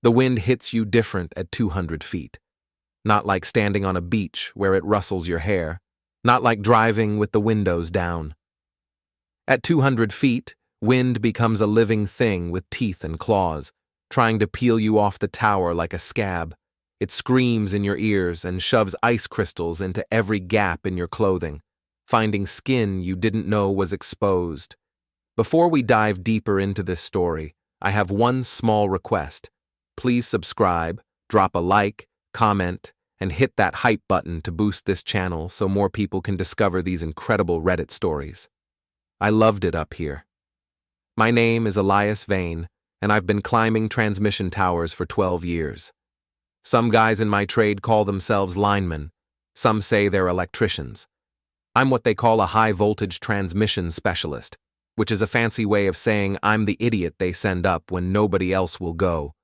The wind hits you different at 200 feet. Not like standing on a beach where it rustles your hair. Not like driving with the windows down. At 200 feet, wind becomes a living thing with teeth and claws, trying to peel you off the tower like a scab. It screams in your ears and shoves ice crystals into every gap in your clothing, finding skin you didn't know was exposed. Before we dive deeper into this story, I have one small request. Please subscribe, drop a like, comment, and hit that hype button to boost this channel so more people can discover these incredible Reddit stories. I loved it up here. My name is Elias Vane, and I've been climbing transmission towers for 12 years. Some guys in my trade call themselves linemen. Some say they're electricians. I'm what they call a high-voltage transmission specialist, which is a fancy way of saying I'm the idiot they send up when nobody else will go.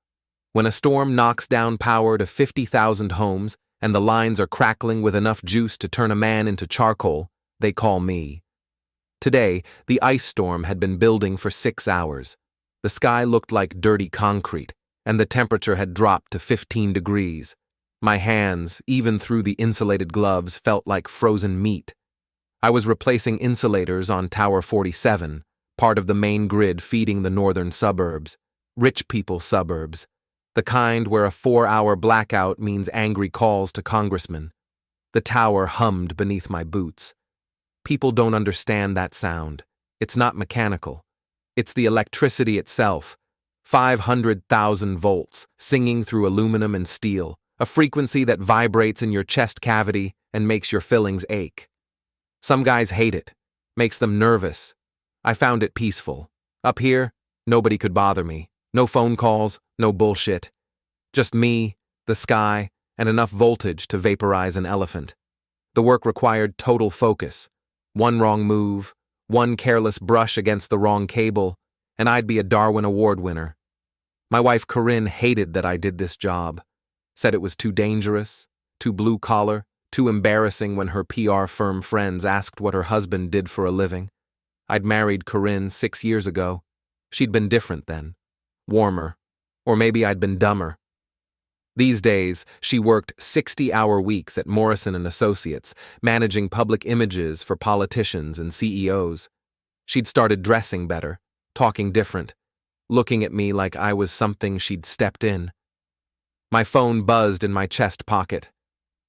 When a storm knocks down power to 50,000 homes and the lines are crackling with enough juice to turn a man into charcoal, they call me. Today, the ice storm had been building for 6 hours. The sky looked like dirty concrete, and the temperature had dropped to 15 degrees. My hands, even through the insulated gloves, felt like frozen meat. I was replacing insulators on Tower 47, part of the main grid feeding the northern suburbs, rich people suburbs, the kind where a 4-hour blackout means angry calls to congressmen. The tower hummed beneath my boots. People don't understand that sound. It's not mechanical. It's the electricity itself. 500,000 volts, singing through aluminum and steel, a frequency that vibrates in your chest cavity and makes your fillings ache. Some guys hate it, makes them nervous. I found it peaceful. Up here, nobody could bother me. No phone calls, no bullshit. Just me, the sky, and enough voltage to vaporize an elephant. The work required total focus. One wrong move, one careless brush against the wrong cable, and I'd be a Darwin Award winner. My wife Corinne hated that I did this job, said it was too dangerous, too blue-collar, too embarrassing when her PR firm friends asked what her husband did for a living. I'd married Corinne 6 years ago. She'd been different then. Warmer, or maybe I'd been dumber. These days, she worked 60-hour weeks at Morrison & Associates, managing public images for politicians and CEOs. She'd started dressing better, talking different, looking at me like I was something she'd stepped in. My phone buzzed in my chest pocket.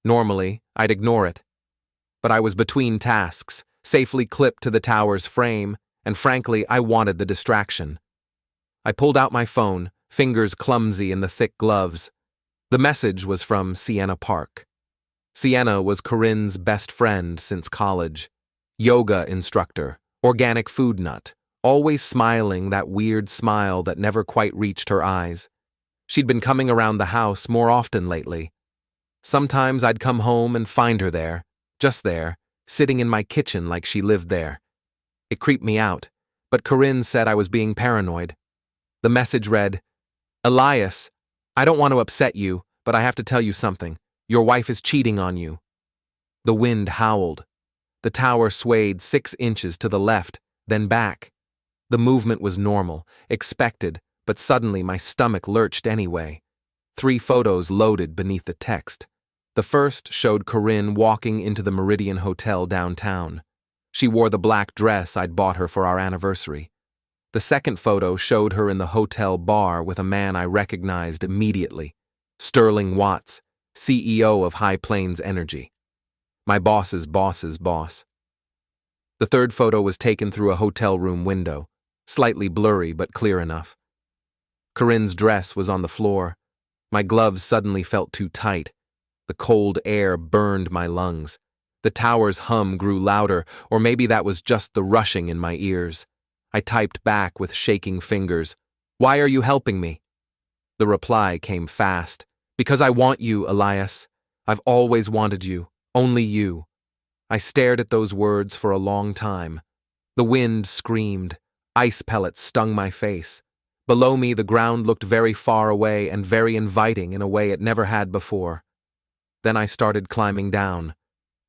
Normally, I'd ignore it. But I was between tasks, safely clipped to the tower's frame, and frankly, I wanted the distraction. I pulled out my phone, fingers clumsy in the thick gloves. The message was from Sienna Park. Sienna was Corinne's best friend since college. Yoga instructor, organic food nut, always smiling that weird smile that never quite reached her eyes. She'd been coming around the house more often lately. Sometimes I'd come home and find her there, just there, sitting in my kitchen like she lived there. It creeped me out, but Corinne said I was being paranoid. The message read, "Elias, I don't want to upset you, but I have to tell you something. Your wife is cheating on you." The wind howled. The tower swayed 6 inches to the left, then back. The movement was normal, expected, but suddenly my stomach lurched anyway. 3 photos loaded beneath the text. The first showed Corinne walking into the Meridian Hotel downtown. She wore the black dress I'd bought her for our anniversary. The second photo showed her in the hotel bar with a man I recognized immediately, Sterling Watts, CEO of High Plains Energy. My boss's boss's boss. The third photo was taken through a hotel room window, slightly blurry but clear enough. Corinne's dress was on the floor. My gloves suddenly felt too tight. The cold air burned my lungs. The tower's hum grew louder, or maybe that was just the rushing in my ears. I typed back with shaking fingers, "Why are you helping me?" The reply came fast. "Because I want you, Elias. I've always wanted you. Only you." I stared at those words for a long time. The wind screamed. Ice pellets stung my face. Below me, the ground looked very far away and very inviting in a way it never had before. Then I started climbing down.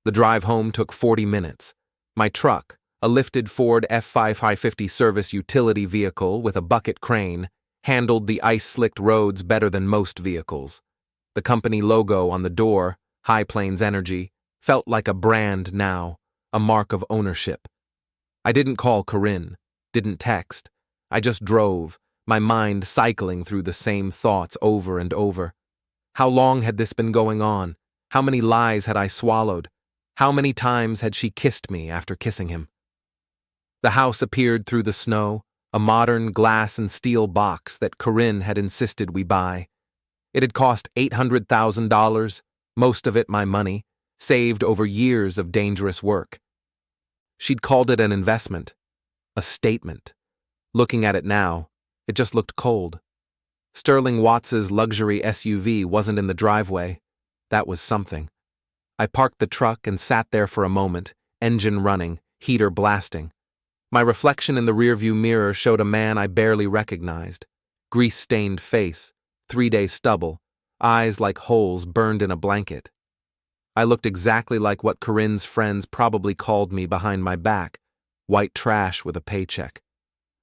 The drive home took 40 minutes. My truck, a lifted Ford F5 High-50 service utility vehicle with a bucket crane, handled the ice-slicked roads better than most vehicles. The company logo on the door, High Plains Energy, felt like a brand now, a mark of ownership. I didn't call Corinne, didn't text. I just drove, my mind cycling through the same thoughts over and over. How long had this been going on? How many lies had I swallowed? How many times had she kissed me after kissing him? The house appeared through the snow, a modern glass and steel box that Corinne had insisted we buy. It had cost $800,000, most of it my money, saved over years of dangerous work. She'd called it an investment, a statement. Looking at it now, it just looked cold. Sterling Watts's luxury SUV wasn't in the driveway. That was something. I parked the truck and sat there for a moment, engine running, heater blasting. My reflection in the rearview mirror showed a man I barely recognized. Grease-stained face, 3-day stubble, eyes like holes burned in a blanket. I looked exactly like what Corinne's friends probably called me behind my back, white trash with a paycheck.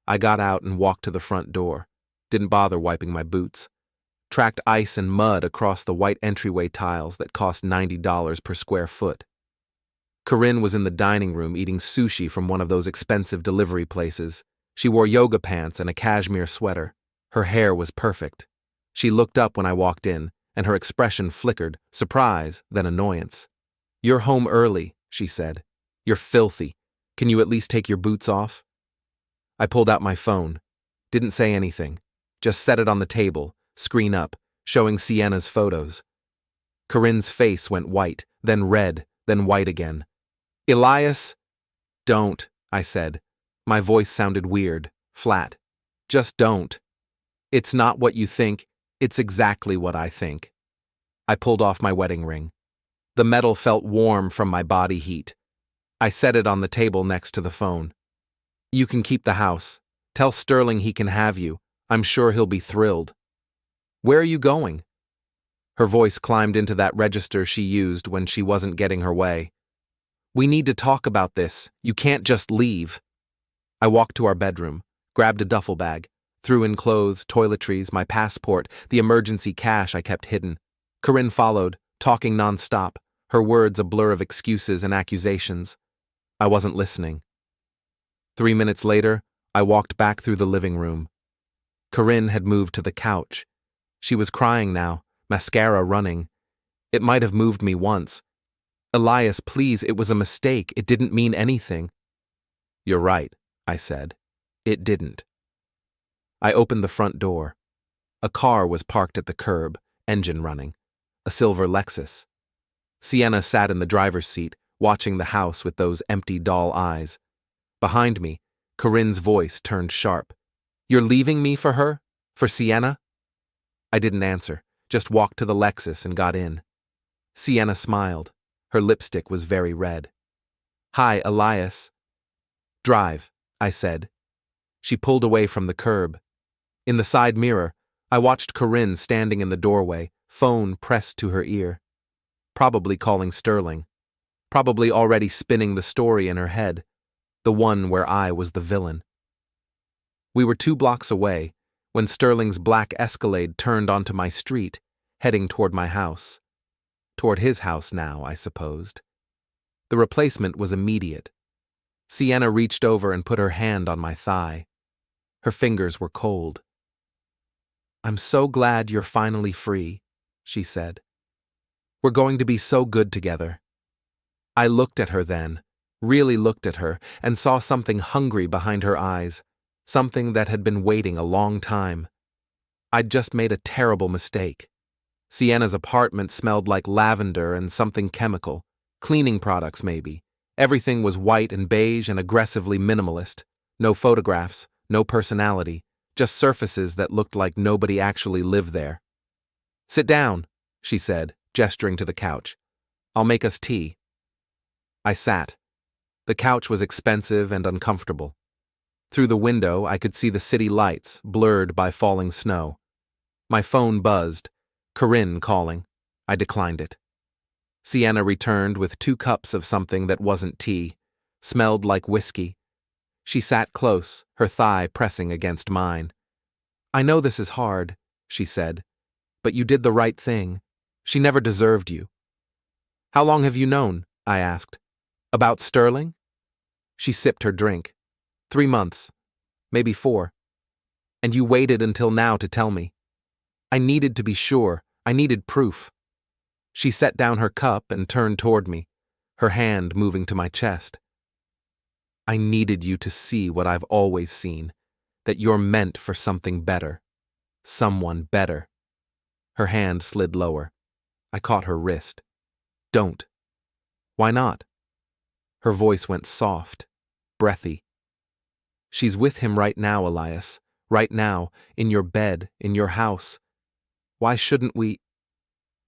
I got out and walked to the front door. Didn't bother wiping my boots. Tracked ice and mud across the white entryway tiles that cost $90 per square foot. Corinne was in the dining room eating sushi from one of those expensive delivery places. She wore yoga pants and a cashmere sweater. Her hair was perfect. She looked up when I walked in, and her expression flickered, surprise, then annoyance. "You're home early," she said. "You're filthy. Can you at least take your boots off?" I pulled out my phone. Didn't say anything. Just set it on the table, screen up, showing Sienna's photos. Corinne's face went white, then red, then white again. "Elias?" "Don't," I said. My voice sounded weird, flat. "Just don't. It's not what you think, it's exactly what I think." I pulled off my wedding ring. The metal felt warm from my body heat. I set it on the table next to the phone. "You can keep the house. Tell Sterling he can have you. I'm sure he'll be thrilled." "Where are you going?" Her voice climbed into that register she used when she wasn't getting her way. "We need to talk about this. You can't just leave." I walked to our bedroom, grabbed a duffel bag, threw in clothes, toiletries, my passport, the emergency cash I kept hidden. Corinne followed, talking nonstop, her words a blur of excuses and accusations. I wasn't listening. 3 minutes later, I walked back through the living room. Corinne had moved to the couch. She was crying now, mascara running. It might have moved me once. "Elias, please, it was a mistake. It didn't mean anything." "You're right," I said. "It didn't." I opened the front door. A car was parked at the curb, engine running. A silver Lexus. Sienna sat in the driver's seat, watching the house with those empty doll eyes. Behind me, Corinne's voice turned sharp. "You're leaving me for her? For Sienna?" I didn't answer, just walked to the Lexus and got in. Sienna smiled. Her lipstick was very red. "Hi, Elias." "Drive," I said. She pulled away from the curb. In the side mirror, I watched Corinne standing in the doorway, phone pressed to her ear. Probably calling Sterling. Probably already spinning the story in her head, the one where I was the villain. We were 2 blocks away when Sterling's black Escalade turned onto my street, heading toward my house. Toward his house now, I supposed. The replacement was immediate. Sienna reached over and put her hand on my thigh. Her fingers were cold. "I'm so glad you're finally free," she said. "We're going to be so good together." I looked at her then, really looked at her, and saw something hungry behind her eyes, something that had been waiting a long time. I'd just made a terrible mistake. Sienna's apartment smelled like lavender and something chemical, cleaning products maybe. Everything was white and beige and aggressively minimalist. No photographs, no personality, just surfaces that looked like nobody actually lived there. "Sit down," she said, gesturing to the couch. "I'll make us tea." I sat. The couch was expensive and uncomfortable. Through the window, I could see the city lights, blurred by falling snow. My phone buzzed. Corinne calling. I declined it. Sienna returned with 2 cups of something that wasn't tea, smelled like whiskey. She sat close, her thigh pressing against mine. I know this is hard, she said, but you did the right thing. She never deserved you. How long have you known? I asked. About Sterling? She sipped her drink. 3 months. Maybe 4. And you waited until now to tell me. I needed to be sure. I needed proof. She set down her cup and turned toward me, her hand moving to my chest. I needed you to see what I've always seen, that you're meant for something better. Someone better. Her hand slid lower. I caught her wrist. Don't. Why not? Her voice went soft, breathy. She's with him right now, Elias. Right now, in your bed, in your house. Why shouldn't we?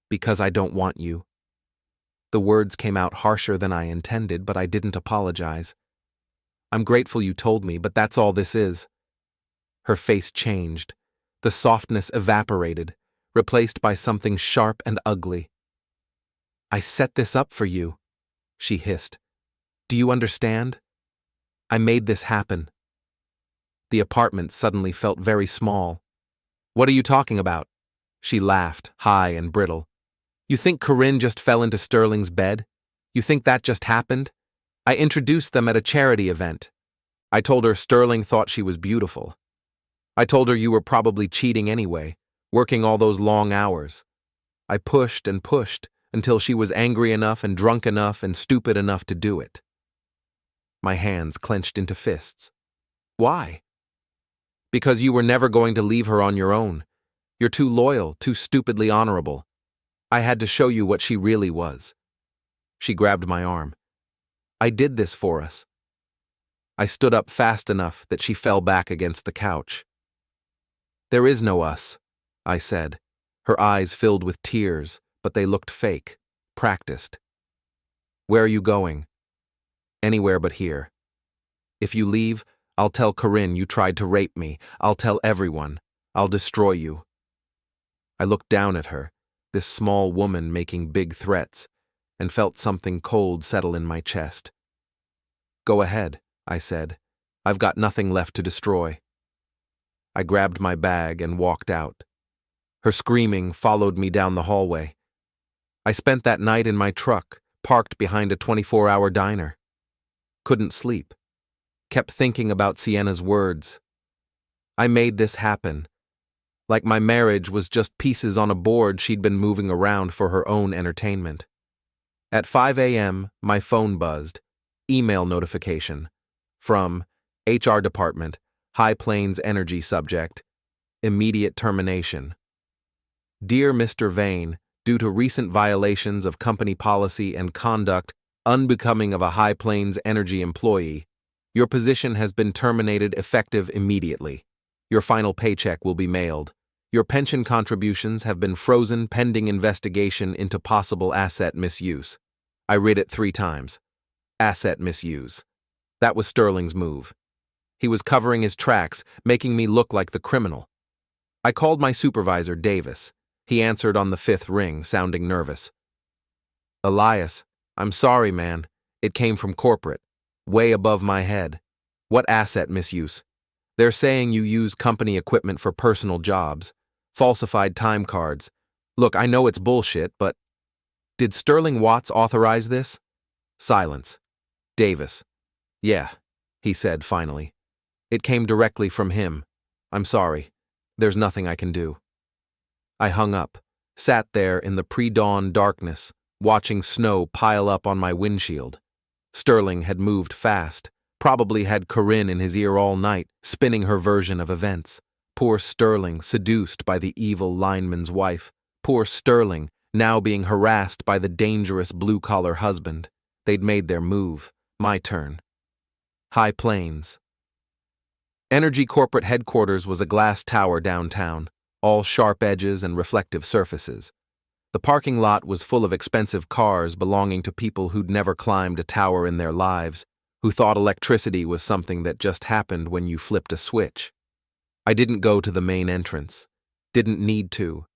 Because I don't want you. The words came out harsher than I intended, but I didn't apologize. I'm grateful you told me, but that's all this is. Her face changed. The softness evaporated, replaced by something sharp and ugly. I set this up for you, she hissed. Do you understand? I made this happen. The apartment suddenly felt very small. What are you talking about? She laughed, high and brittle. You think Corinne just fell into Sterling's bed? You think that just happened? I introduced them at a charity event. I told her Sterling thought she was beautiful. I told her you were probably cheating anyway, working all those long hours. I pushed and pushed until she was angry enough and drunk enough and stupid enough to do it. My hands clenched into fists. Why? Because you were never going to leave her on your own. You're too loyal, too stupidly honorable. I had to show you what she really was. She grabbed my arm. I did this for us. I stood up fast enough that she fell back against the couch. There is no us, I said. Her eyes filled with tears, but they looked fake, practiced. Where are you going? Anywhere but here. If you leave, I'll tell Corinne you tried to rape me. I'll tell everyone. I'll destroy you. I looked down at her, this small woman making big threats, and felt something cold settle in my chest. Go ahead, I said. I've got nothing left to destroy. I grabbed my bag and walked out. Her screaming followed me down the hallway. I spent that night in my truck, parked behind a 24-hour diner. Couldn't sleep. Kept thinking about Sienna's words. I made this happen. Like my marriage was just pieces on a board she'd been moving around for her own entertainment. At 5 a.m., my phone buzzed. Email notification. From HR Department, High Plains Energy subject. Immediate termination. Dear Mr. Vane, due to recent violations of company policy and conduct unbecoming of a High Plains Energy employee, your position has been terminated effective immediately. Your final paycheck will be mailed. Your pension contributions have been frozen pending investigation into possible asset misuse. I read it 3 times. Asset misuse. That was Sterling's move. He was covering his tracks, making me look like the criminal. I called my supervisor, Davis. He answered on the 5th ring, sounding nervous. Elias, I'm sorry, man. It came from corporate. Way above my head. What asset misuse? They're saying you use company equipment for personal jobs. Falsified time cards. Look, I know it's bullshit, but... Did Sterling Watts authorize this? Silence. Davis. Yeah, he said finally. It came directly from him. I'm sorry. There's nothing I can do. I hung up, sat there in the pre-dawn darkness, watching snow pile up on my windshield. Sterling had moved fast, probably had Corinne in his ear all night, spinning her version of events. Poor Sterling, seduced by the evil lineman's wife. Poor Sterling, now being harassed by the dangerous blue-collar husband. They'd made their move. My turn. High Plains. Energy Corporate Headquarters was a glass tower downtown, all sharp edges and reflective surfaces. The parking lot was full of expensive cars belonging to people who'd never climbed a tower in their lives, who thought electricity was something that just happened when you flipped a switch. I didn't go to the main entrance. Didn't need to.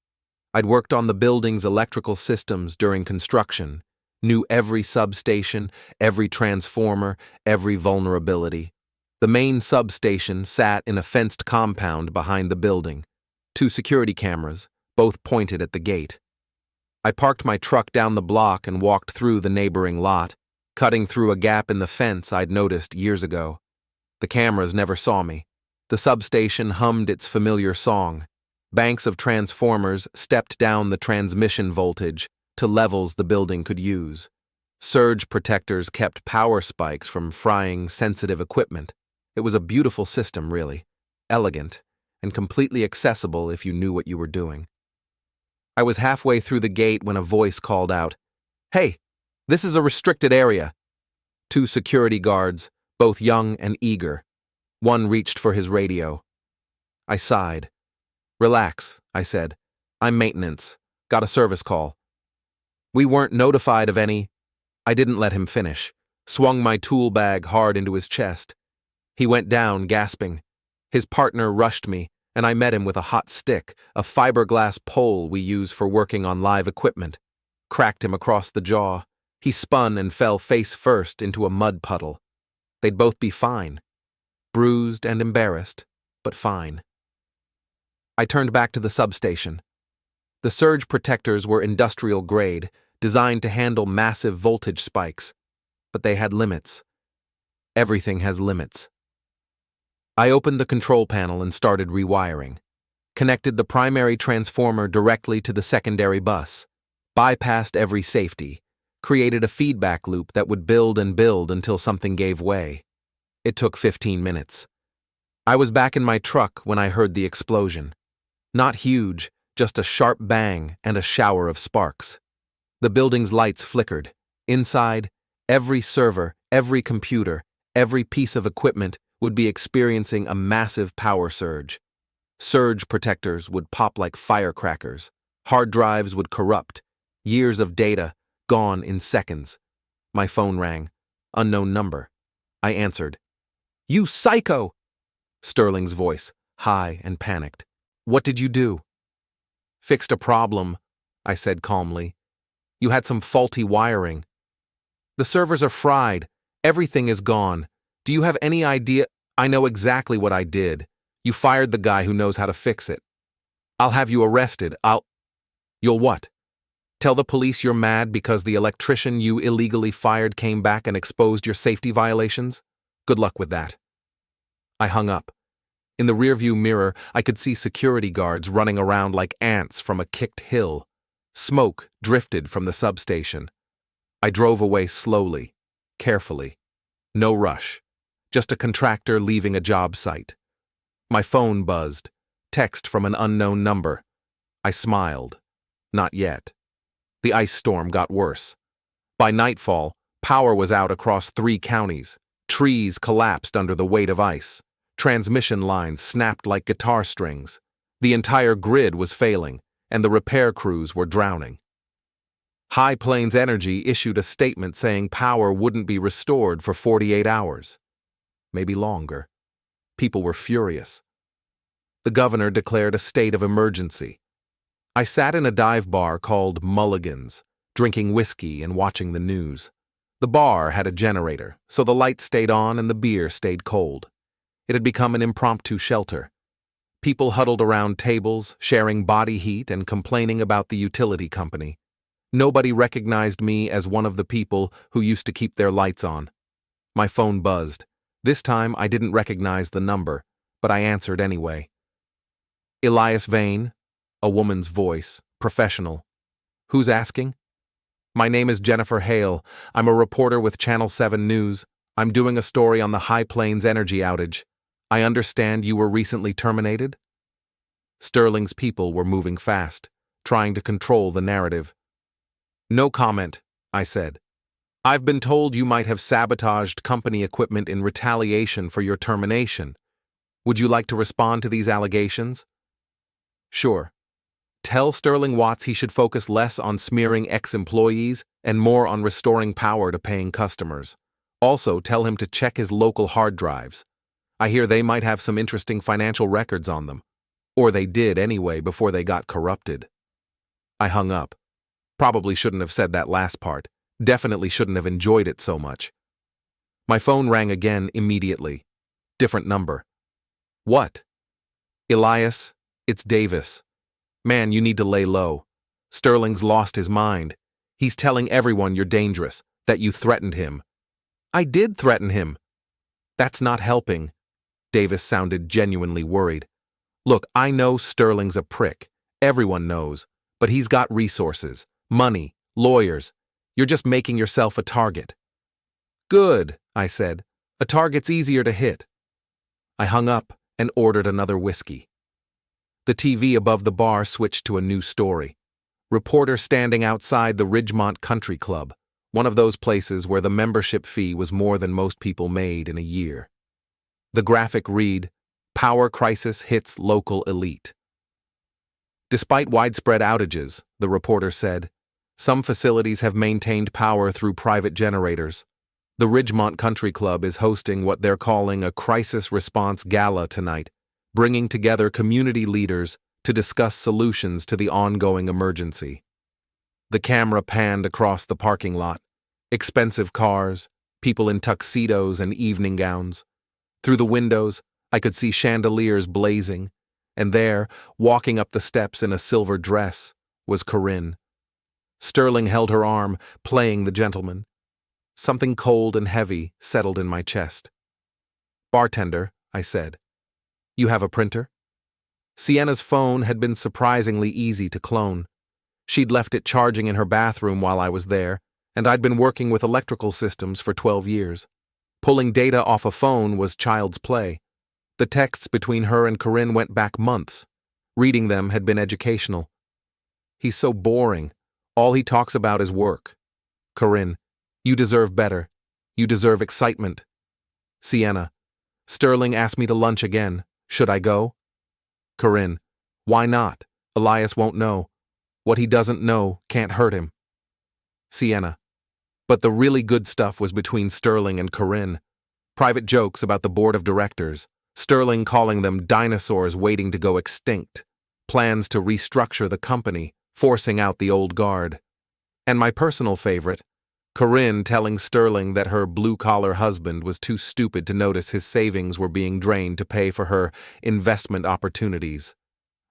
I'd worked on the building's electrical systems during construction, knew every substation, every transformer, every vulnerability. The main substation sat in a fenced compound behind the building. 2 security cameras, both pointed at the gate. I parked my truck down the block and walked through the neighboring lot, cutting through a gap in the fence I'd noticed years ago. The cameras never saw me. The substation hummed its familiar song. Banks of transformers stepped down the transmission voltage to levels the building could use. Surge protectors kept power spikes from frying sensitive equipment. It was a beautiful system, really. Elegant, and completely accessible if you knew what you were doing. I was halfway through the gate when a voice called out, "Hey, this is a restricted area." 2 security guards, both young and eager. One reached for his radio. I sighed. "Relax," I said. "I'm maintenance. Got a service call." "We weren't notified of any—" I didn't let him finish. Swung my tool bag hard into his chest. He went down, gasping. His partner rushed me, and I met him with a hot stick, a fiberglass pole we use for working on live equipment. Cracked him across the jaw. He spun and fell face first into a mud puddle. They'd both be fine. Bruised and embarrassed, but fine. I turned back to the substation. The surge protectors were industrial grade, designed to handle massive voltage spikes, but they had limits. Everything has limits. I opened the control panel and started rewiring. Connected the primary transformer directly to the secondary bus. Bypassed every safety. Created a feedback loop that would build and build until something gave way. It took 15 minutes. I was back in my truck when I heard the explosion. Not huge, just a sharp bang and a shower of sparks. The building's lights flickered. Inside, every server, every computer, every piece of equipment would be experiencing a massive power surge. Surge protectors would pop like firecrackers. Hard drives would corrupt. Years of data, gone in seconds. My phone rang. Unknown number. I answered. "You psycho!" Sterling's voice, high and panicked. "What did you do?" "Fixed a problem," I said calmly. "You had some faulty wiring. The servers are fried. Everything is gone. Do you have any idea?" "I know exactly what I did. You fired the guy who knows how to fix it. I'll have you arrested. You'll what? Tell the police you're mad because the electrician you illegally fired came back and exposed your safety violations? Good luck with that." I hung up. In the rearview mirror, I could see security guards running around like ants from a kicked hill. Smoke drifted from the substation. I drove away slowly, carefully. No rush. Just a contractor leaving a job site. My phone buzzed. Text from an unknown number. I smiled. Not yet. The ice storm got worse. By nightfall, power was out across 3 counties. Trees collapsed under the weight of ice. Transmission lines snapped like guitar strings. The entire grid was failing, and the repair crews were drowning. High Plains Energy issued a statement saying power wouldn't be restored for 48 hours. Maybe longer. People were furious. The governor declared a state of emergency. I sat in a dive bar called Mulligan's, drinking whiskey and watching the news. The bar had a generator, so the lights stayed on and the beer stayed cold. It had become an impromptu shelter. People huddled around tables, sharing body heat and complaining about the utility company. Nobody recognized me as one of the people who used to keep their lights on. My phone buzzed. This time I didn't recognize the number, but I answered anyway. "Elias Vane," a woman's voice, professional. "Who's asking?" "My name is Jennifer Hale. I'm a reporter with Channel 7 News. I'm doing a story on the High Plains energy outage. I understand you were recently terminated?" Sterling's people were moving fast, trying to control the narrative. "No comment," I said. "I've been told you might have sabotaged company equipment in retaliation for your termination. Would you like to respond to these allegations?" "Sure. Tell Sterling Watts he should focus less on smearing ex-employees and more on restoring power to paying customers. Also, tell him to check his local hard drives. I hear they might have some interesting financial records on them. Or they did anyway before they got corrupted." I hung up. Probably shouldn't have said that last part. Definitely shouldn't have enjoyed it so much. My phone rang again immediately. Different number. What? Elias, it's Davis. Man, you need to lay low. Sterling's lost his mind. He's telling everyone you're dangerous, that you threatened him. I did threaten him. That's not helping. Davis sounded genuinely worried. Look, I know Sterling's a prick. Everyone knows. But he's got resources, money, lawyers. You're just making yourself a target. Good, I said. A target's easier to hit. I hung up and ordered another whiskey. The TV above the bar switched to a new story. Reporter standing outside the Ridgemont Country Club, one of those places where the membership fee was more than most people made in a year. The graphic read, "Power crisis hits local elite." Despite widespread outages, the reporter said, some facilities have maintained power through private generators. The Ridgemont Country Club is hosting what they're calling a crisis response gala tonight, bringing together community leaders to discuss solutions to the ongoing emergency. The camera panned across the parking lot. Expensive cars, people in tuxedos and evening gowns. Through the windows, I could see chandeliers blazing, and there, walking up the steps in a silver dress, was Corinne. Sterling held her arm, playing the gentleman. Something cold and heavy settled in my chest. "Bartender," I said. "You have a printer?" Sienna's phone had been surprisingly easy to clone. She'd left it charging in her bathroom while I was there, and I'd been working with electrical systems for 12 years. Pulling data off a phone was child's play. The texts between her and Corinne went back months. Reading them had been educational. "He's so boring. All he talks about is work." Corinne, "You deserve better. You deserve excitement." Sienna, "Sterling asked me to lunch again. Should I go?" Corinne, "Why not? Elias won't know. What he doesn't know can't hurt him." Sienna, "But the really good stuff was between Sterling and Corinne. Private jokes about the board of directors. Sterling calling them dinosaurs waiting to go extinct. Plans to restructure the company, forcing out the old guard. And my personal favorite, Corinne telling Sterling that her blue-collar husband was too stupid to notice his savings were being drained to pay for her investment opportunities.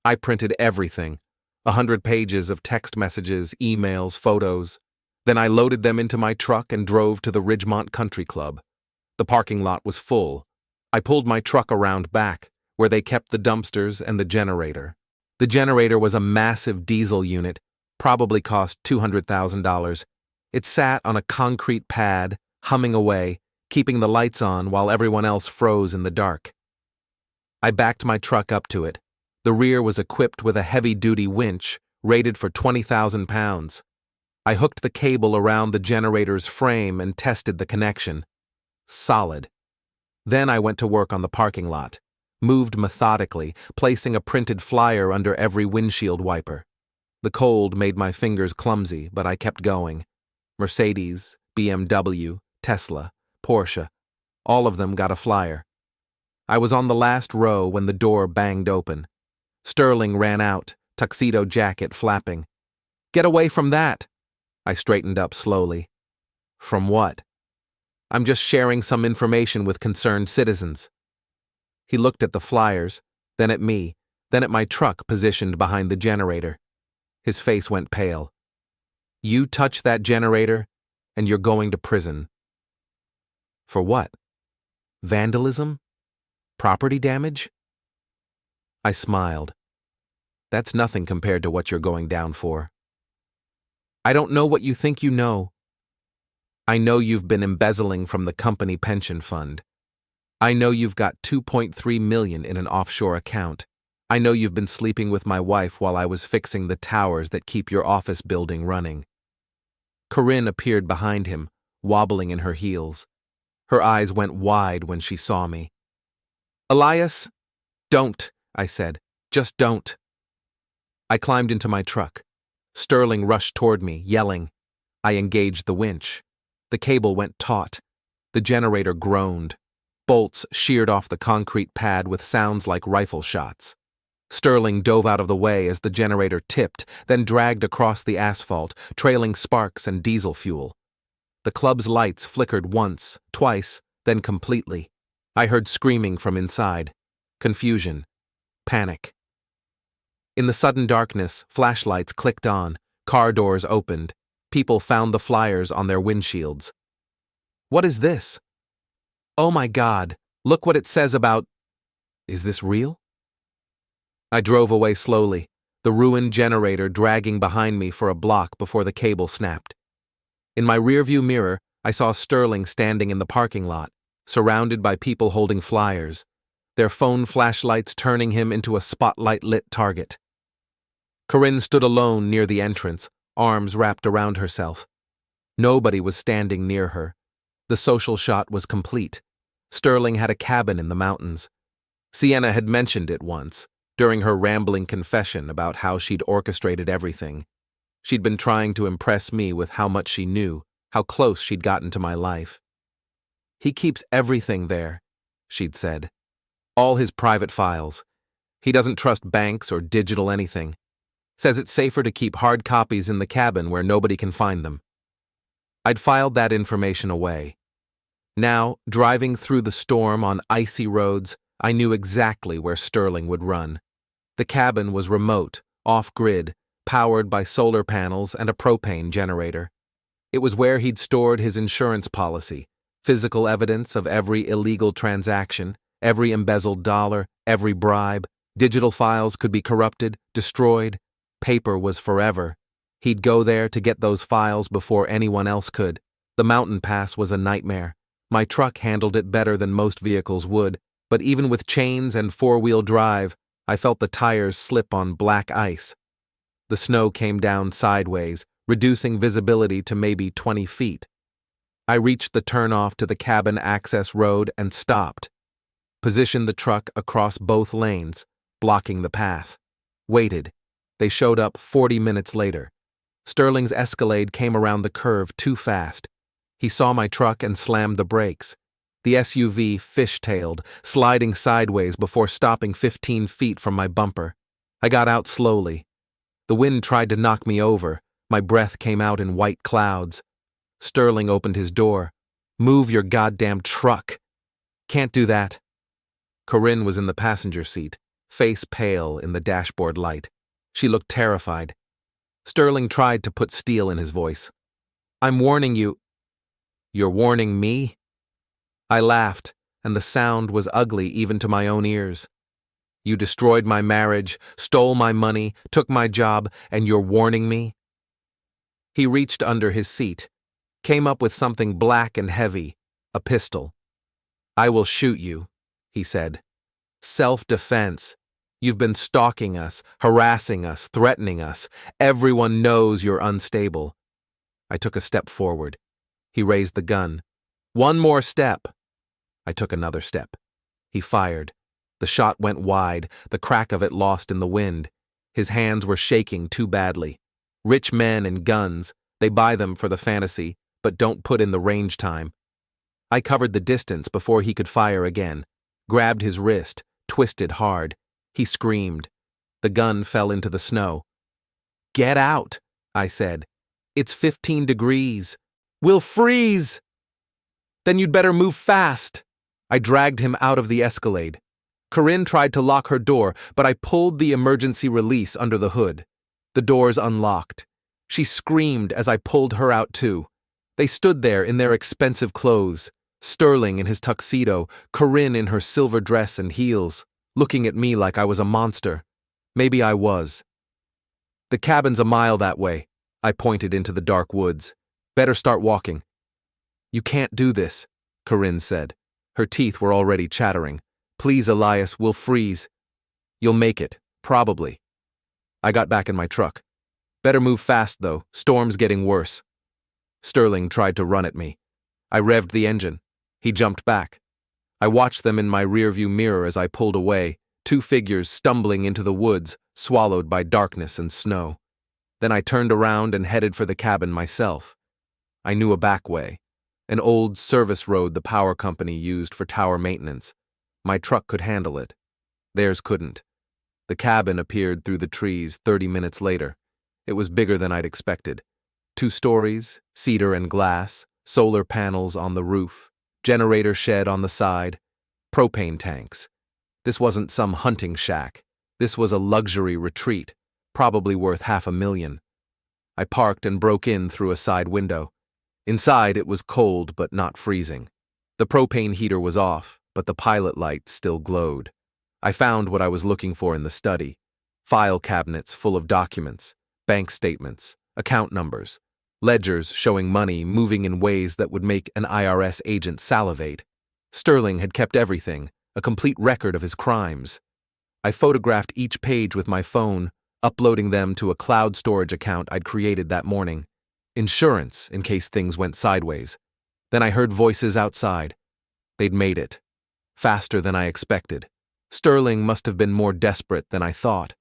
I printed everything, 100 pages of text messages, emails, photos. Then I loaded them into my truck and drove to the Ridgemont Country Club. The parking lot was full. I pulled my truck around back, where they kept the dumpsters and the generator. The generator was a massive diesel unit, probably cost $200,000. It sat on a concrete pad, humming away, keeping the lights on while everyone else froze in the dark. I backed my truck up to it. The rear was equipped with a heavy-duty winch, rated for 20,000 pounds. I hooked the cable around the generator's frame and tested the connection. Solid. Then I went to work on the parking lot, moved methodically, placing a printed flyer under every windshield wiper. The cold made my fingers clumsy, but I kept going. Mercedes, BMW, Tesla, Porsche, all of them got a flyer. I was on the last row when the door banged open. Sterling ran out, tuxedo jacket flapping. "Get away from that!" I straightened up slowly. "From what?" "I'm just sharing some information with concerned citizens." He looked at the flyers, then at me, then at my truck positioned behind the generator. His face went pale. "You touch that generator, and you're going to prison." "For what? Vandalism? Property damage?" I smiled. "That's nothing compared to what you're going down for." "I don't know what you think you know. I know you've been embezzling from the company pension fund. I know you've got $2.3 million in an offshore account. I know you've been sleeping with my wife while I was fixing the towers that keep your office building running." Corinne appeared behind him, wobbling in her heels. Her eyes went wide when she saw me. "Elias, don't," I said. "Just don't." I climbed into my truck. Sterling rushed toward me, yelling. I engaged the winch. The cable went taut. The generator groaned. Bolts sheared off the concrete pad with sounds like rifle shots. Sterling dove out of the way as the generator tipped, then dragged across the asphalt, trailing sparks and diesel fuel. The club's lights flickered once, twice, then completely. I heard screaming from inside. Confusion. Panic. In the sudden darkness, flashlights clicked on, car doors opened. People found the flyers on their windshields. What is this? Oh my God, look what it says about… Is this real? I drove away slowly, the ruined generator dragging behind me for a block before the cable snapped. In my rearview mirror, I saw Sterling standing in the parking lot, surrounded by people holding flyers, their phone flashlights turning him into a spotlight-lit target. Corinne stood alone near the entrance, arms wrapped around herself. Nobody was standing near her. The social shot was complete. Sterling had a cabin in the mountains. Sienna had mentioned it once, during her rambling confession about how she'd orchestrated everything. She'd been trying to impress me with how much she knew, how close she'd gotten to my life. He keeps everything there, she'd said. All his private files. He doesn't trust banks or digital anything. Says it's safer to keep hard copies in the cabin where nobody can find them. I'd filed that information away. Now, driving through the storm on icy roads, I knew exactly where Sterling would run. The cabin was remote, off-grid, powered by solar panels and a propane generator. It was where he'd stored his insurance policy, physical evidence of every illegal transaction, every embezzled dollar, every bribe. Digital files could be corrupted, destroyed. Paper was forever. He'd go there to get those files before anyone else could. The mountain pass was a nightmare. My truck handled it better than most vehicles would, but even with chains and four-wheel drive, I felt the tires slip on black ice. The snow came down sideways, reducing visibility to maybe 20 feet. I reached the turnoff to the cabin access road and stopped. Positioned the truck across both lanes, blocking the path. Waited. They showed up 40 minutes later. Sterling's Escalade came around the curve too fast. He saw my truck and slammed the brakes. The SUV fish-tailed, sliding sideways before stopping 15 feet from my bumper. I got out slowly. The wind tried to knock me over. My breath came out in white clouds. Sterling opened his door. "Move your goddamn truck." "Can't do that." Corinne was in the passenger seat, face pale in the dashboard light. She looked terrified. Sterling tried to put steel in his voice. "I'm warning you." "You're warning me?" I laughed, and the sound was ugly even to my own ears. "You destroyed my marriage, stole my money, took my job, and you're warning me?" He reached under his seat, came up with something black and heavy, a pistol. "I will shoot you," he said. "Self-defense. You've been stalking us, harassing us, threatening us. Everyone knows you're unstable." I took a step forward. He raised the gun. "One more step." I took another step. He fired. The shot went wide, the crack of it lost in the wind. His hands were shaking too badly. Rich men and guns, they buy them for the fantasy, but don't put in the range time. I covered the distance before he could fire again, grabbed his wrist, twisted hard. He screamed. The gun fell into the snow. "Get out," I said. "It's 15 degrees. We'll freeze." "Then you'd better move fast." I dragged him out of the Escalade. Corinne tried to lock her door, but I pulled the emergency release under the hood. The doors unlocked. She screamed as I pulled her out too. They stood there in their expensive clothes, Sterling in his tuxedo, Corinne in her silver dress and heels, looking at me like I was a monster. Maybe I was. "The cabin's a mile that way," I pointed into the dark woods. "Better start walking." "You can't do this," Corinne said. Her teeth were already chattering. "Please, Elias, we'll freeze." "You'll make it, probably." I got back in my truck. "Better move fast, though. Storm's getting worse." Sterling tried to run at me. I revved the engine. He jumped back. I watched them in my rearview mirror as I pulled away, two figures stumbling into the woods, swallowed by darkness and snow. Then I turned around and headed for the cabin myself. I knew a back way, an old service road the power company used for tower maintenance. My truck could handle it. Theirs couldn't. The cabin appeared through the trees 30 minutes later. It was bigger than I'd expected. 2 stories, cedar and glass, solar panels on the roof, generator shed on the side, propane tanks. This wasn't some hunting shack. This was a luxury retreat, probably worth $500,000. I parked and broke in through a side window. Inside, it was cold but not freezing. The propane heater was off, but the pilot light still glowed. I found what I was looking for in the study: file cabinets full of documents, bank statements, account numbers, ledgers showing money moving in ways that would make an IRS agent salivate. Sterling had kept everything, a complete record of his crimes. I photographed each page with my phone, uploading them to a cloud storage account I'd created that morning. Insurance, in case things went sideways. Then I heard voices outside. They'd made it. Faster than I expected. Sterling must have been more desperate than I thought.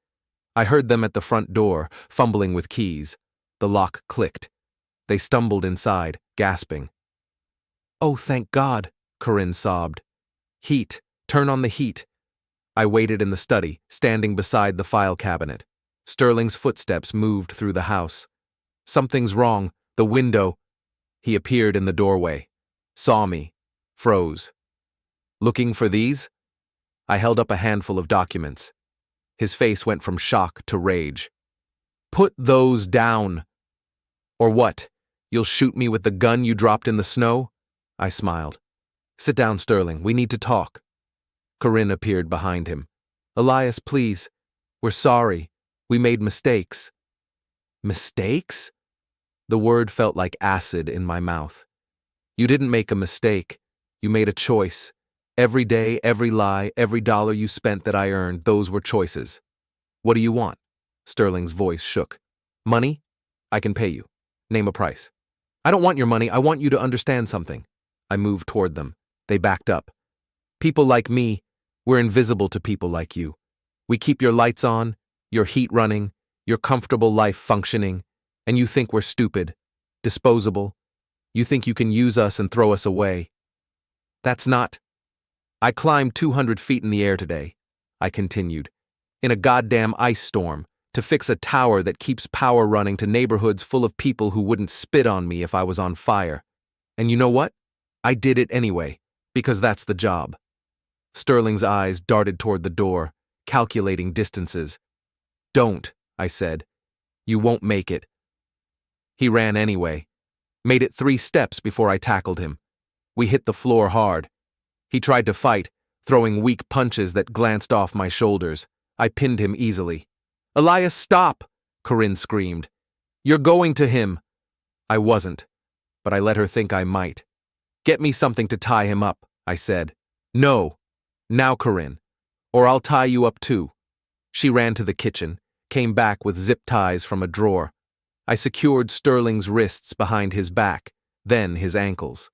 I heard them at the front door, fumbling with keys. The lock clicked. They stumbled inside, gasping. "Oh, thank God," Corinne sobbed. "Heat. Turn on the heat." I waited in the study, standing beside the file cabinet. Sterling's footsteps moved through the house. "Something's wrong. The window." He appeared in the doorway. Saw me. Froze. "Looking for these?" I held up a handful of documents. His face went from shock to rage. "Put those down." "Or what? You'll shoot me with the gun you dropped in the snow?" I smiled. "Sit down, Sterling. We need to talk." Corinne appeared behind him. "Elias, please. We're sorry. We made mistakes." "Mistakes?" The word felt like acid in my mouth. "You didn't make a mistake. You made a choice. Every day, every lie, every dollar you spent that I earned, those were choices." "What do you want?" Sterling's voice shook. "Money? I can pay you. Name a price." "I don't want your money. I want you to understand something." I moved toward them. They backed up. "People like me, we're invisible to people like you. We keep your lights on, your heat running, your comfortable life functioning, and you think we're stupid, disposable. You think you can use us and throw us away. That's not. I climbed 200 feet in the air today," I continued, "in a goddamn ice storm, to fix a tower that keeps power running to neighborhoods full of people who wouldn't spit on me if I was on fire. And you know what? I did it anyway, because that's the job." Sterling's eyes darted toward the door, calculating distances. "Don't," I said. "You won't make it." He ran anyway. Made it 3 steps before I tackled him. We hit the floor hard. He tried to fight, throwing weak punches that glanced off my shoulders. I pinned him easily. "Elias, stop!" Corinne screamed. "You're going to him." I wasn't, but I let her think I might. "Get me something to tie him up," I said. "No. Now, Corinne, or I'll tie you up too." She ran to the kitchen, came back with zip ties from a drawer. I secured Sterling's wrists behind his back, then his ankles.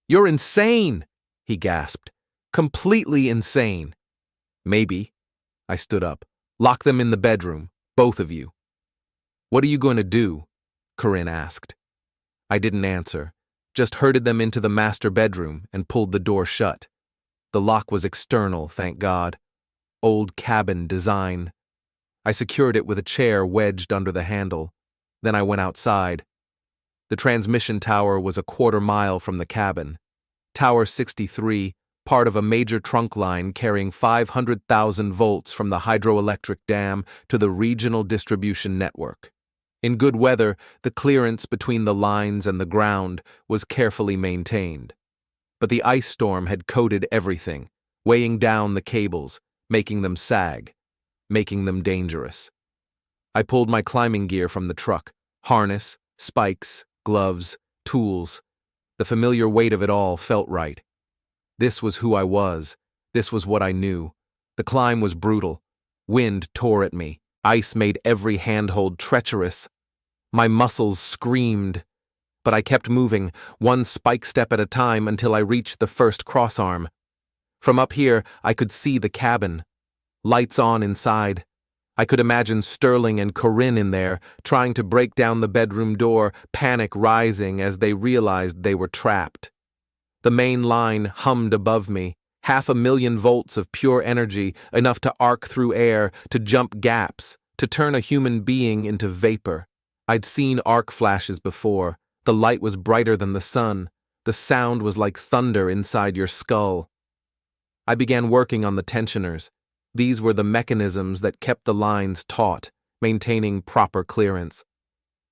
"You're insane!" he gasped. "Completely insane." "Maybe." I stood up. "Lock them in the bedroom, both of you." "What are you going to do?" Corinne asked. I didn't answer, just herded them into the master bedroom and pulled the door shut. The lock was external, thank God. Old cabin design. I secured it with a chair wedged under the handle. Then I went outside. The transmission tower was a quarter-mile from the cabin. Tower 63, part of a major trunk line carrying 500,000 volts from the hydroelectric dam to the regional distribution network. In good weather, the clearance between the lines and the ground was carefully maintained. But the ice storm had coated everything, weighing down the cables, making them sag, making them dangerous. I pulled my climbing gear from the truck: harness, spikes, gloves, tools. The familiar weight of it all felt right. This was who I was. This was what I knew. The climb was brutal. Wind tore at me. Ice made every handhold treacherous. My muscles screamed. But I kept moving, one spike step at a time, until I reached the first crossarm. From up here, I could see the cabin. Lights on inside. I could imagine Sterling and Corinne in there, trying to break down the bedroom door, panic rising as they realized they were trapped. The main line hummed above me, 500,000 volts of pure energy, enough to arc through air, to jump gaps, to turn a human being into vapor. I'd seen arc flashes before. The light was brighter than the sun. The sound was like thunder inside your skull. I began working on the tensioners. These were the mechanisms that kept the lines taut, maintaining proper clearance.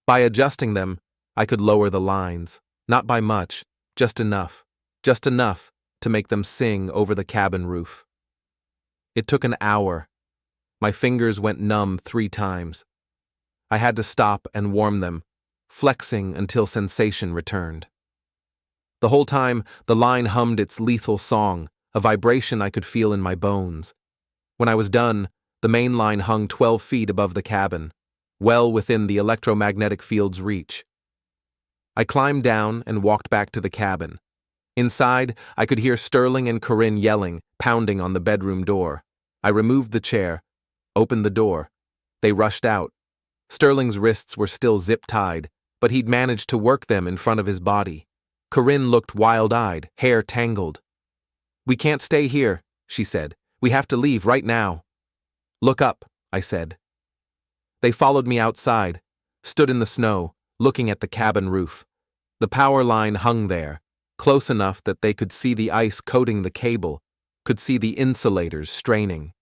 By adjusting them, I could lower the lines, not by much, just enough to make them sing over the cabin roof. It took an hour. My fingers went numb 3 times. I had to stop and warm them, flexing until sensation returned. The whole time, the line hummed its lethal song, a vibration I could feel in my bones. When I was done, the main line hung 12 feet above the cabin, well within the electromagnetic field's reach. I climbed down and walked back to the cabin. Inside, I could hear Sterling and Corinne yelling, pounding on the bedroom door. I removed the chair, opened the door. They rushed out. Sterling's wrists were still zip-tied, but he'd managed to work them in front of his body. Corinne looked wild-eyed, hair tangled. "We can't stay here," she said. "We have to leave right now." "Look up," I said. They followed me outside, stood in the snow, looking at the cabin roof. The power line hung there, close enough that they could see the ice coating the cable, could see the insulators straining.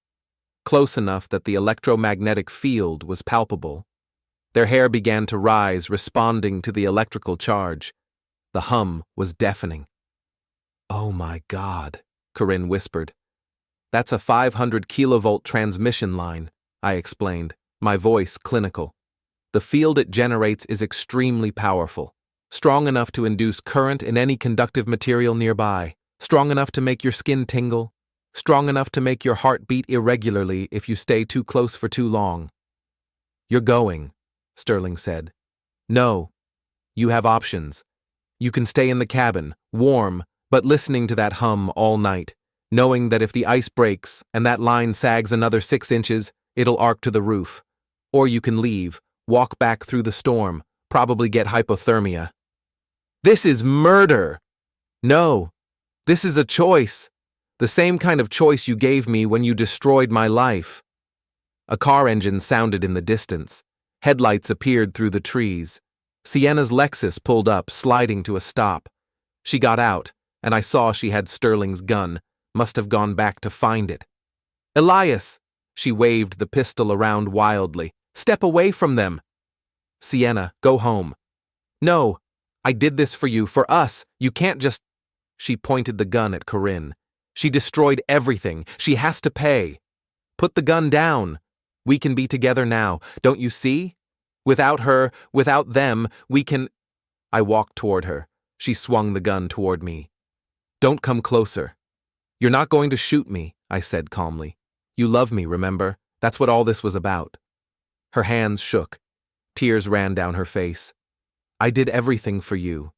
Close enough that the electromagnetic field was palpable. Their hair began to rise, responding to the electrical charge. The hum was deafening. "Oh my God," Corinne whispered. "That's a 500 kilovolt transmission line," I explained, my voice clinical. "The field it generates is extremely powerful, strong enough to induce current in any conductive material nearby, strong enough to make your skin tingle, strong enough to make your heart beat irregularly if you stay too close for too long." "You're going," Sterling said. "No. You have options. You can stay in the cabin, warm, but listening to that hum all night, knowing that if the ice breaks and that line sags another 6 inches, it'll arc to the roof. Or you can leave, walk back through the storm, probably get hypothermia." "This is murder!" "No. This is a choice. The same kind of choice you gave me when you destroyed my life." A car engine sounded in the distance. Headlights appeared through the trees. Sienna's Lexus pulled up, sliding to a stop. She got out, and I saw she had Sterling's gun, must have gone back to find it. "Elias!" She waved the pistol around wildly. "Step away from them!" "Sienna, go home." "No, I did this for you, for us. You can't just—" She pointed the gun at Corinne. "She destroyed everything. She has to pay. Put the gun down. We can be together now, don't you see? Without her, without them, we can—" I walked toward her. She swung the gun toward me. "Don't come closer." "You're not going to shoot me," I said calmly. "You love me, remember? That's what all this was about." Her hands shook. Tears ran down her face. "I did everything for you."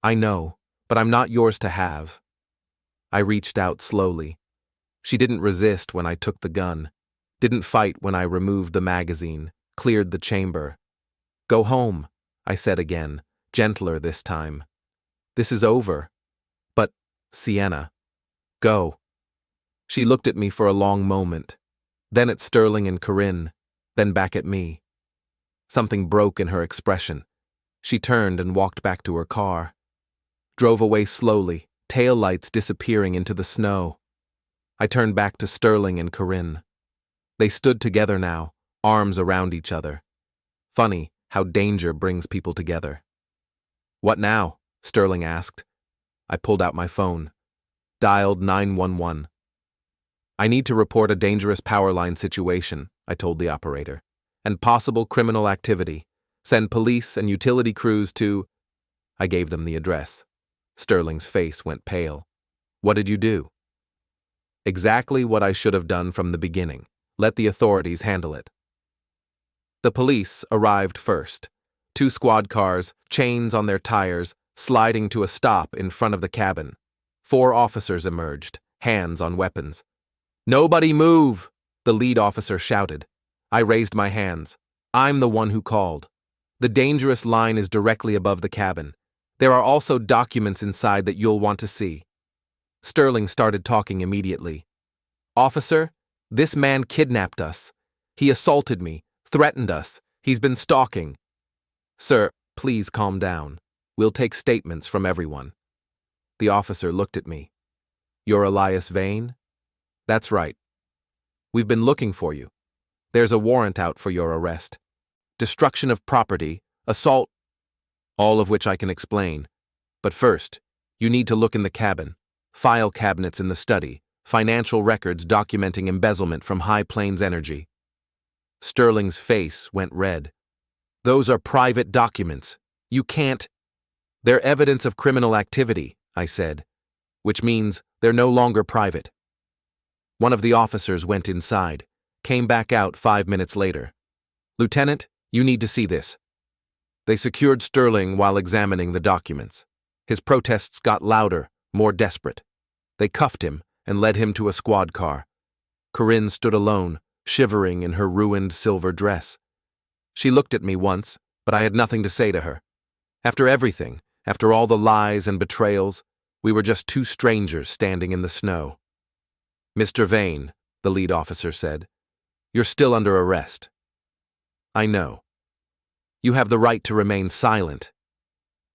"I know, but I'm not yours to have." I reached out slowly. She didn't resist when I took the gun, didn't fight when I removed the magazine, cleared the chamber. "Go home," I said again, gentler this time. "This is over." "But, Sienna." "Go." She looked at me for a long moment, then at Sterling and Corinne, then back at me. Something broke in her expression. She turned and walked back to her car. Drove away slowly, taillights disappearing into the snow. I turned back to Sterling and Corinne. They stood together now, arms around each other. Funny how danger brings people together. "What now?" Sterling asked. I pulled out my phone. Dialed 911. "I need to report a dangerous power line situation," I told the operator, "and possible criminal activity. Send police and utility crews to—" I gave them the address. Sterling's face went pale. "What did you do?" "Exactly what I should have done from the beginning. Let the authorities handle it." The police arrived first. 2 squad cars, chains on their tires, sliding to a stop in front of the cabin. 4 officers emerged, hands on weapons. "Nobody move!" the lead officer shouted. I raised my hands. "I'm the one who called. The dangerous line is directly above the cabin. There are also documents inside that you'll want to see." Sterling started talking immediately. "Officer, this man kidnapped us. He assaulted me, threatened us. He's been stalking." "Sir, please calm down. We'll take statements from everyone." The officer looked at me. You're Elias Vane? That's right. We've been looking for you. There's a warrant out for your arrest. Destruction of property, assault, all of which I can explain. But first, you need to look in the cabin, file cabinets in the study, financial records documenting embezzlement from High Plains Energy. Sterling's face went red. Those are private documents. You can't. They're evidence of criminal activity, I said, which means they're no longer private. One of the officers went inside, came back out 5 minutes later. Lieutenant, you need to see this. They secured Sterling while examining the documents. His protests got louder, more desperate. They cuffed him and led him to a squad car. Corinne stood alone, shivering in her ruined silver dress. She looked at me once, but I had nothing to say to her. After everything, after all the lies and betrayals, we were just two strangers standing in the snow. Mr. Vane, the lead officer said, you're still under arrest. I know. You have the right to remain silent.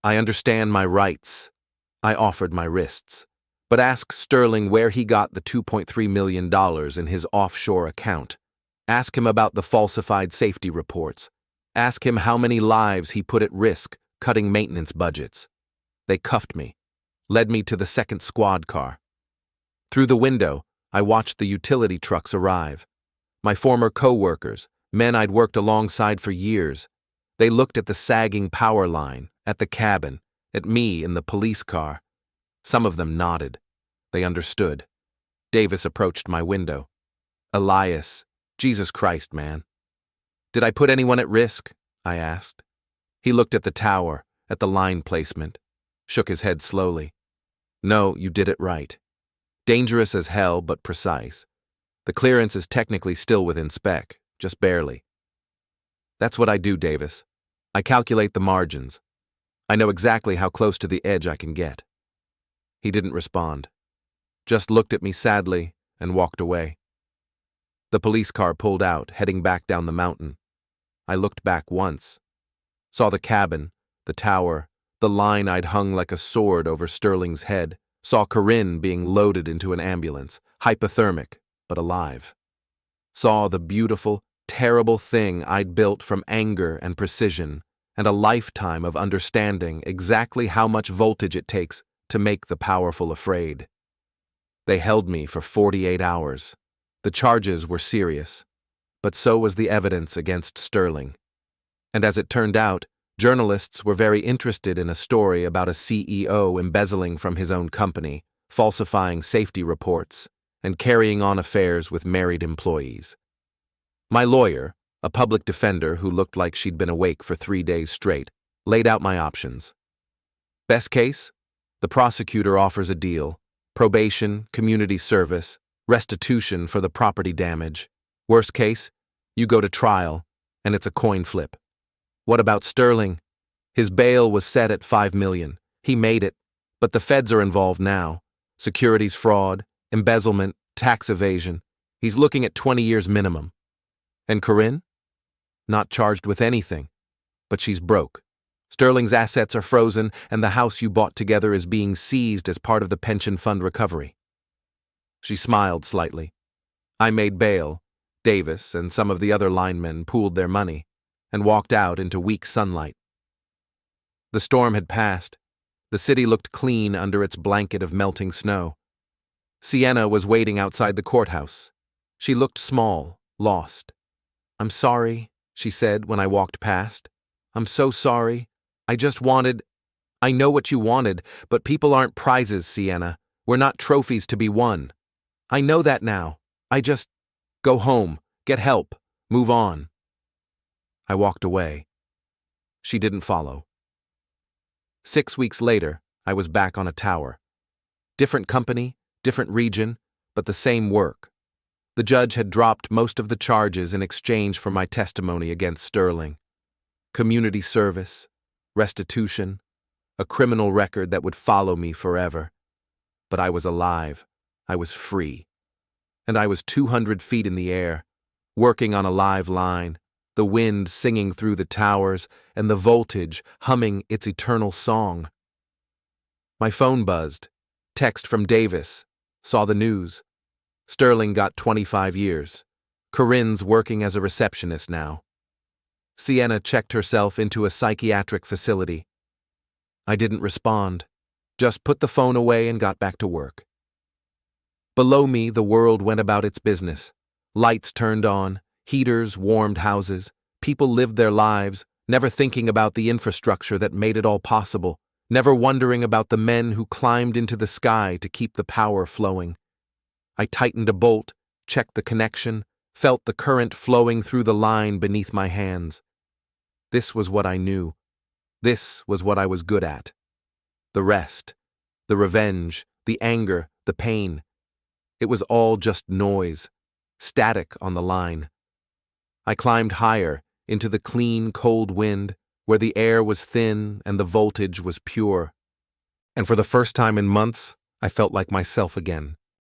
I understand my rights. I offered my wrists. But ask Sterling where he got the $2.3 million in his offshore account. Ask him about the falsified safety reports. Ask him how many lives he put at risk cutting maintenance budgets. They cuffed me, led me to the second squad car. Through the window, I watched the utility trucks arrive. My former co-workers, men I'd worked alongside for years, they looked at the sagging power line, at the cabin, at me in the police car. Some of them nodded. They understood. Davis approached my window. Elias, Jesus Christ, man. Did I put anyone at risk? I asked. He looked at the tower, at the line placement, shook his head slowly. No, you did it right. Dangerous as hell, but precise. The clearance is technically still within spec, just barely. That's what I do, Davis. I calculate the margins. I know exactly how close to the edge I can get. He didn't respond. Just looked at me sadly and walked away. The police car pulled out, heading back down the mountain. I looked back once. Saw the cabin, the tower, the line I'd hung like a sword over Sterling's head. Saw Corinne being loaded into an ambulance, hypothermic, but alive. Saw the beautiful, terrible thing I'd built from anger and precision, and a lifetime of understanding exactly how much voltage it takes to make the powerful afraid. They held me for 48 hours. The charges were serious, but so was the evidence against Sterling. And as it turned out, journalists were very interested in a story about a CEO embezzling from his own company, falsifying safety reports, and carrying on affairs with married employees. My lawyer, a public defender who looked like she'd been awake for 3 days straight, laid out my options. Best case? The prosecutor offers a deal: probation, community service, restitution for the property damage. Worst case? You go to trial, and it's a coin flip. What about Sterling? His bail was set at $5 million. He made it, but the feds are involved now. Securities fraud, embezzlement, tax evasion. He's looking at 20 years minimum. And Corinne? Not charged with anything, but she's broke. Sterling's assets are frozen, and the house you bought together is being seized as part of the pension fund recovery. She smiled slightly. I made bail. Davis and some of the other linemen pooled their money and walked out into weak sunlight. The storm had passed. The city looked clean under its blanket of melting snow. Sienna was waiting outside the courthouse. She looked small, lost. I'm sorry, she said when I walked past. I'm so sorry. I know what you wanted, but people aren't prizes, Sienna. We're not trophies to be won. I know that now. Go home, get help, move on. I walked away. She didn't follow. 6 weeks later, I was back on a tower. Different company, different region, but the same work. The judge had dropped most of the charges in exchange for my testimony against Sterling. Community service, restitution, a criminal record that would follow me forever. But I was alive. I was free. And I was 200 feet in the air, working on a live line, the wind singing through the towers and the voltage humming its eternal song. My phone buzzed. Text from Davis. Saw the news. Sterling got 25 years. Corinne's working as a receptionist now. Sienna checked herself into a psychiatric facility. I didn't respond, just put the phone away and got back to work. Below me, the world went about its business. Lights turned on, heaters warmed houses, people lived their lives, never thinking about the infrastructure that made it all possible, never wondering about the men who climbed into the sky to keep the power flowing. I tightened a bolt, checked the connection, felt the current flowing through the line beneath my hands. This was what I knew. This was what I was good at. The rest, the revenge, the anger, the pain. It was all just noise, static on the line. I climbed higher, into the clean, cold wind, where the air was thin and the voltage was pure. And for the first time in months, I felt like myself again.